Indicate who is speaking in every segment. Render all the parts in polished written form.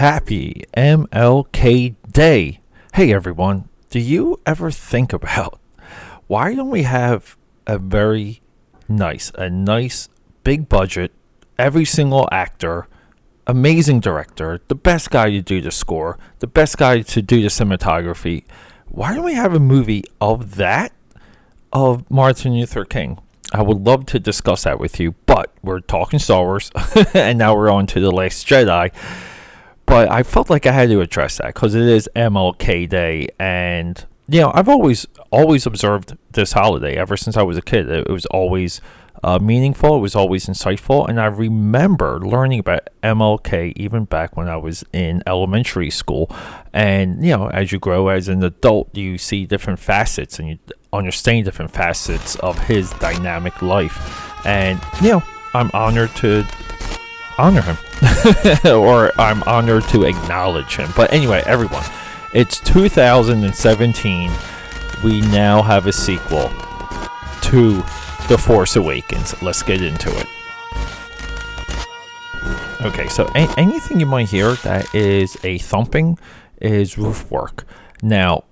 Speaker 1: Happy MLK Day. Hey everyone, do you ever think about why don't we have a nice big budget, every single actor, amazing director, the best guy to do the score, the best guy to do the cinematography? Why don't we have a movie of that, of Martin Luther King? I would love to discuss that with you, but we're talking Star Wars, and now we're on to The Last Jedi. But I felt like I had to address that because it is MLK Day, and I've always observed this holiday ever since I was a kid. It was always meaningful. It was always insightful, and I remember learning about MLK even back when I was in elementary school. And as you grow as an adult, you see different facets, and you understand different facets of his dynamic life. And I'm honored to honor him or I'm honored to acknowledge him. But anyway, everyone, it's 2017. We now have a sequel to The Force Awakens. Let's get into it. Okay, so anything you might hear that is a thumping is roof work. Now,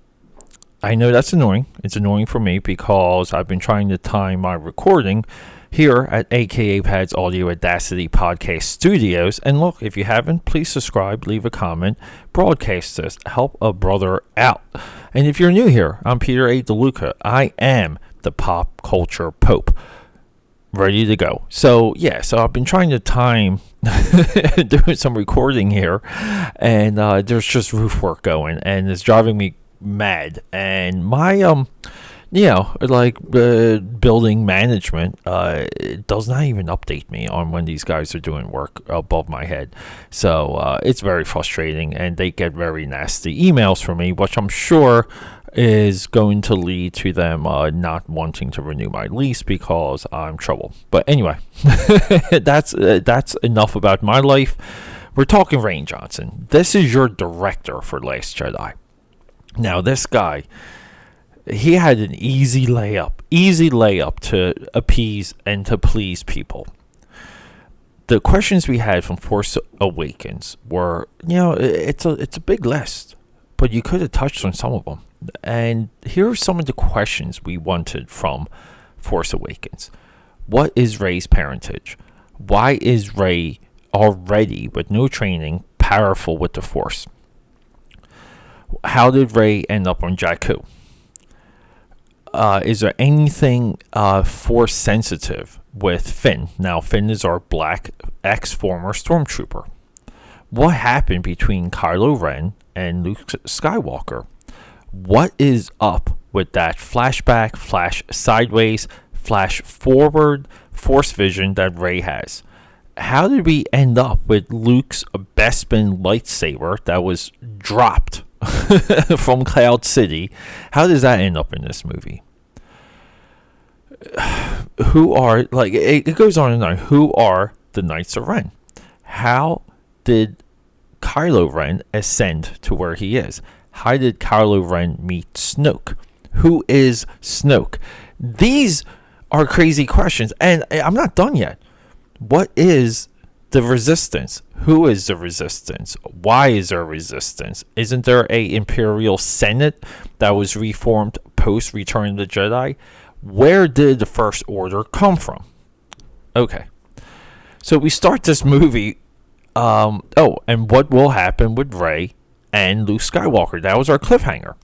Speaker 1: I know that's annoying. It's annoying for me because I've been trying to time my recording here at AKAPAD's Audio Audacity Podcast Studios. And look, if you haven't, please subscribe, leave a comment, broadcast this, help a brother out. And if you're new here, I'm Peter A. DeLuca. I am the pop culture pope. Ready to go. So I've been trying to time doing some recording here, and there's just roof work going, and it's driving me mad. And my building management does not even update me on when these guys are doing work above my head. So it's very frustrating, and they get very nasty emails from me, which I'm sure is going to lead to them not wanting to renew my lease because I'm trouble. But anyway, that's enough about my life. We're talking Rian Johnson. This is your director for Last Jedi. Now, this guy, he had an easy layup to appease and to please people. The questions we had from Force Awakens were, it's a big list, but you could have touched on some of them. And here are some of the questions we wanted from Force Awakens. What is Rey's parentage? Why is Rey already, with no training, powerful with the Force? How did Rey end up on Jakku? Is there anything Force sensitive with Finn? Now, Finn is our black ex-former stormtrooper. What happened between Kylo Ren and Luke Skywalker? What is up with that flashback, flash sideways, flash forward Force vision that Rey has? How did we end up with Luke's Bespin lightsaber that was dropped from Cloud City? How does that end up in this movie? It goes on and on. Who are the Knights of Ren? How did Kylo Ren ascend to where he is? How did Kylo Ren meet Snoke? Who is Snoke? These are crazy questions, and I'm not done yet. What is the Resistance? Who is the Resistance? Why is there resistance? Isn't there a Imperial Senate that was reformed post Return of the Jedi? Where did the First Order come from? Okay, so we start this movie. And what will happen with Rey and Luke Skywalker? That was our cliffhanger.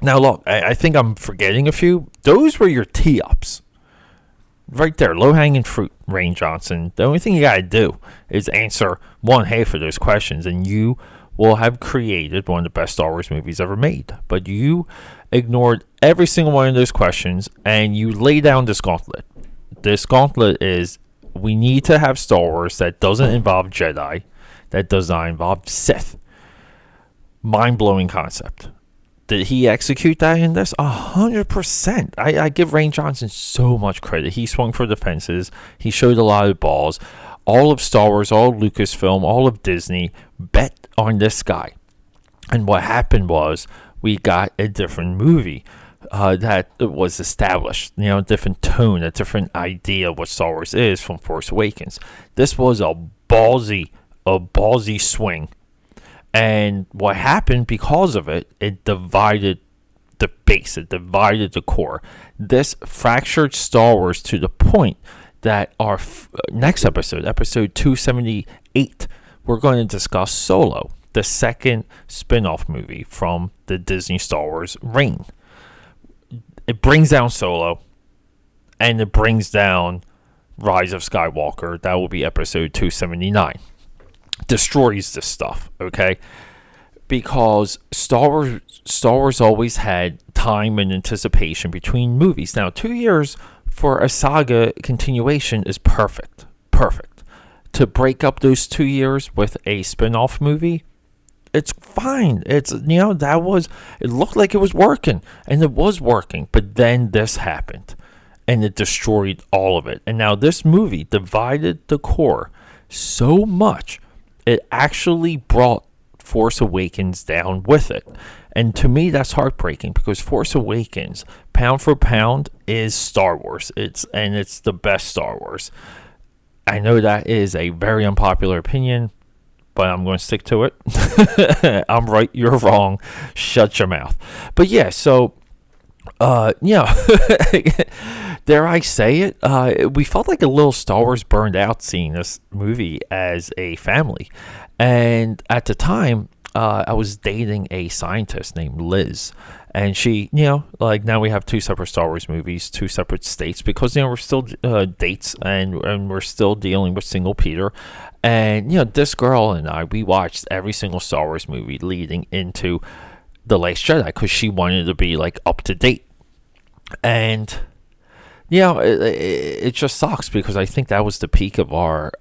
Speaker 1: Now look, I think I'm forgetting a few. Those were your tee-ups. Right there, low-hanging fruit, Rian Johnson. The only thing you gotta do is answer one half of those questions, and you will have created one of the best Star Wars movies ever made. But you ignored every single one of those questions, and you lay down this gauntlet. This gauntlet is, we need to have Star Wars that doesn't involve Jedi, that does not involve Sith. Mind-blowing concept. Did he execute that in this? 100%. I give Rian Johnson so much credit. He swung for the fences. He showed a lot of balls. All of Star Wars, all of Lucasfilm, all of Disney bet on this guy. And what happened was we got a different movie that was established. A different tone, a different idea of what Star Wars is from Force Awakens. This was a ballsy swing. And what happened because of it, it divided the base, it divided the core. This fractured Star Wars to the point that our next episode, episode 278, we're going to discuss Solo, the second spin-off movie from the Disney Star Wars reign. It brings down Solo, and it brings down Rise of Skywalker. That will be episode 279. Destroys this stuff, okay? Because Star Wars always had time and anticipation between movies. Now, 2 years for a saga continuation is perfect. Perfect. To break up those 2 years with a spin-off movie, it's fine. It's, it looked like it was working, and it was working, but then this happened, and it destroyed all of it. And now this movie divided the core so much, it actually brought Force Awakens down with it. And to me, that's heartbreaking, because Force Awakens, pound for pound, is Star Wars. It's the best Star Wars. I know that is a very unpopular opinion, but I'm going to stick to it. I'm right, you're wrong. Shut your mouth. But yeah, so, dare I say it, we felt like a little Star Wars burned out seeing this movie as a family. And at the time, I was dating a scientist named Liz. And she, now we have two separate Star Wars movies, two separate states, because, we're still dates, and we're still dealing with single Peter. And, this girl and I, we watched every single Star Wars movie leading into The Last Jedi, because she wanted to be, up to date. And it just sucks, because I think that was the peak of our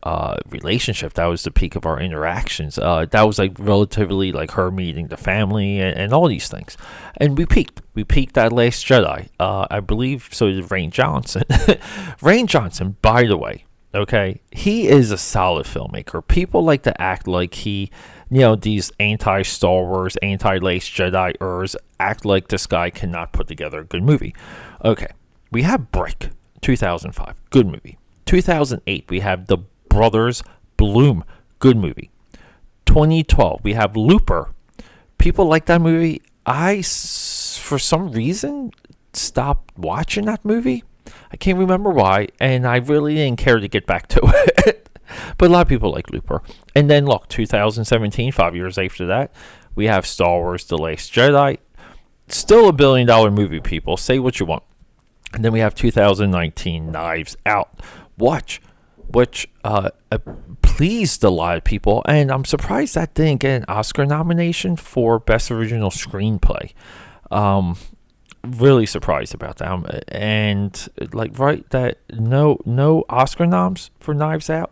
Speaker 1: relationship. That was the peak of our interactions. That was relatively her meeting the family and all these things. And we peaked. We peaked at Last Jedi. I believe so did Rain Johnson. Rain Johnson, by the way, okay, he is a solid filmmaker. People like to act like he, these anti-Star Wars, anti-Last Jedi-ers act like this guy cannot put together a good movie. Okay. We have Brick, 2005, good movie. 2008, we have The Brothers Bloom, good movie. 2012, we have Looper. People like that movie. I, for some reason, stopped watching that movie. I can't remember why, and I really didn't care to get back to it. But a lot of people like Looper. And then, look, 2017, 5 years after that, we have Star Wars The Last Jedi. Still $1 billion movie, people. Say what you want. And then we have 2019 Knives Out, which pleased a lot of people. And I'm surprised that didn't get an Oscar nomination for Best Original Screenplay. Really surprised about that. And that no Oscar noms for Knives Out.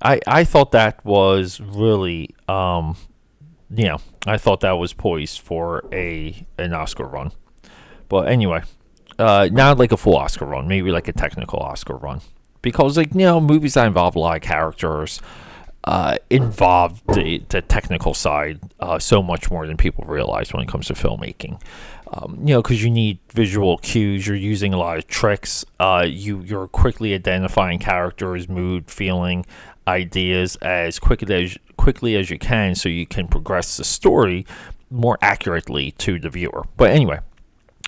Speaker 1: I thought that was really, I thought that was poised for an Oscar run. But anyway. Not a full Oscar run, maybe a technical Oscar run. Because, movies that involve a lot of characters involve the technical side so much more than people realize when it comes to filmmaking. Because you need visual cues, you're using a lot of tricks, you're quickly identifying characters, mood, feeling, ideas as quickly as you can, so you can progress the story more accurately to the viewer. But anyway,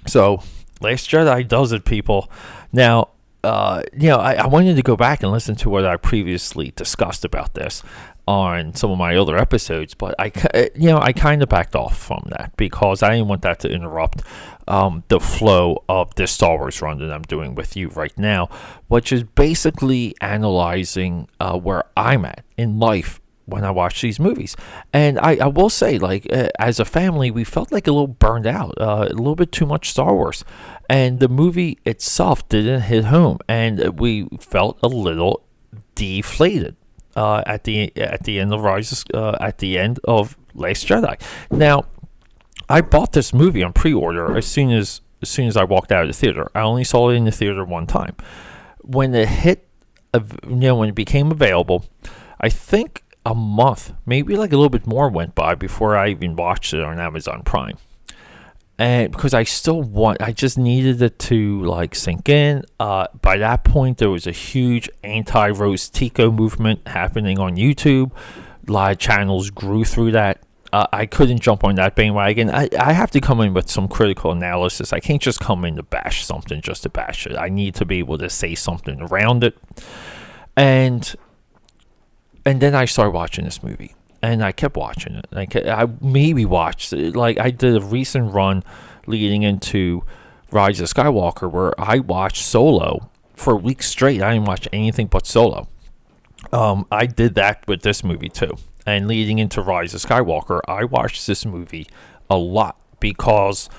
Speaker 1: so Last Jedi does it, people. Now, I wanted to go back and listen to what I previously discussed about this on some of my other episodes, but I kind of backed off from that because I didn't want that to interrupt the flow of this Star Wars run that I'm doing with you right now, which is basically analyzing where I'm at in life when I watch these movies. And I will say, as a family, we felt a little burned out, a little bit too much Star Wars. And the movie itself didn't hit home, and we felt a little deflated at the end of at the end of Last Jedi. Now, I bought this movie on pre-order as soon as I walked out of the theater. I only saw it in the theater one time. When it hit, when it became available, I think a month, maybe a little bit more went by before I even watched it on Amazon Prime. And because I just needed it to sink in. By that point, there was a huge anti-Rose Tico movement happening on YouTube. A lot of channels grew through that. I couldn't jump on that bandwagon. I have to come in with some critical analysis. I can't just come in to bash something just to bash it. I need to be able to say something around it. And then I started watching this movie. And I kept watching it. I maybe watched it. Like, I did a recent run leading into Rise of Skywalker where I watched Solo for weeks straight. I didn't watch anything but Solo. I did that with this movie too. And leading into Rise of Skywalker, I watched this movie a lot because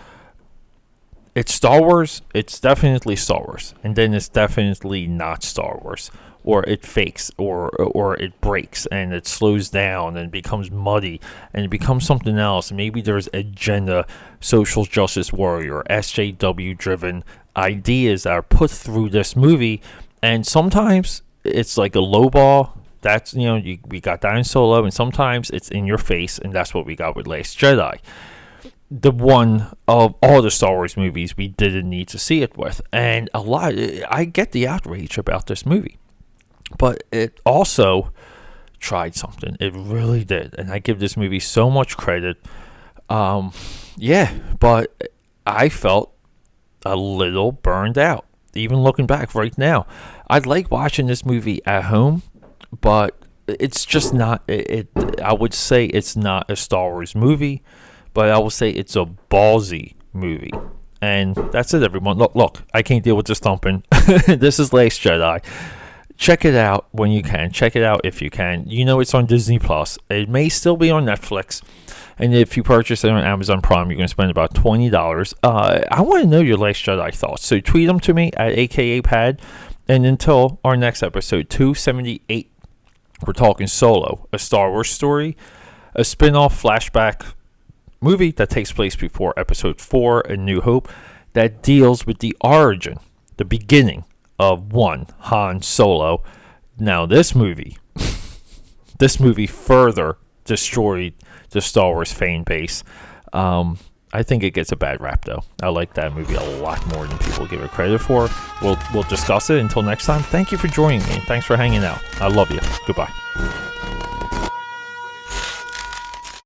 Speaker 1: it's Star Wars. It's definitely Star Wars. And then it's definitely not Star Wars. Or it fakes, or it breaks, and it slows down, and becomes muddy, and it becomes something else. Maybe there's agenda, social justice warrior, SJW-driven ideas that are put through this movie, and sometimes it's like a low ball. That's, we got that in Solo, and sometimes it's in your face, and that's what we got with Last Jedi. The one of all the Star Wars movies we didn't need to see it with, and I get the outrage about this movie. But it also tried something. It really did. And I give this movie so much credit. But I felt a little burned out. Even looking back right now. I'd like watching this movie at home, but it's just not. I would say it's not a Star Wars movie, but I will say it's a ballsy movie. And that's it, everyone. Look, I can't deal with this thumping. This is Last Jedi. Check it out when you can. Check it out if you can. It's on Disney Plus. It may still be on Netflix. And if you purchase it on Amazon Prime, you're going to spend about $20. I want to know your Last Jedi thoughts. So tweet them to me at AKAPAD. And until our next episode, 278, we're talking Solo, a Star Wars story, a spin-off flashback movie that takes place before Episode 4, A New Hope, that deals with the origin, the beginning of one Han Solo. Now this movie further destroyed the Star Wars fan base. I think it gets a bad rap though. I like that movie a lot more than people give it credit for. We'll discuss it. Until next time, thank you for joining me. Thanks for hanging out. I love you. Goodbye.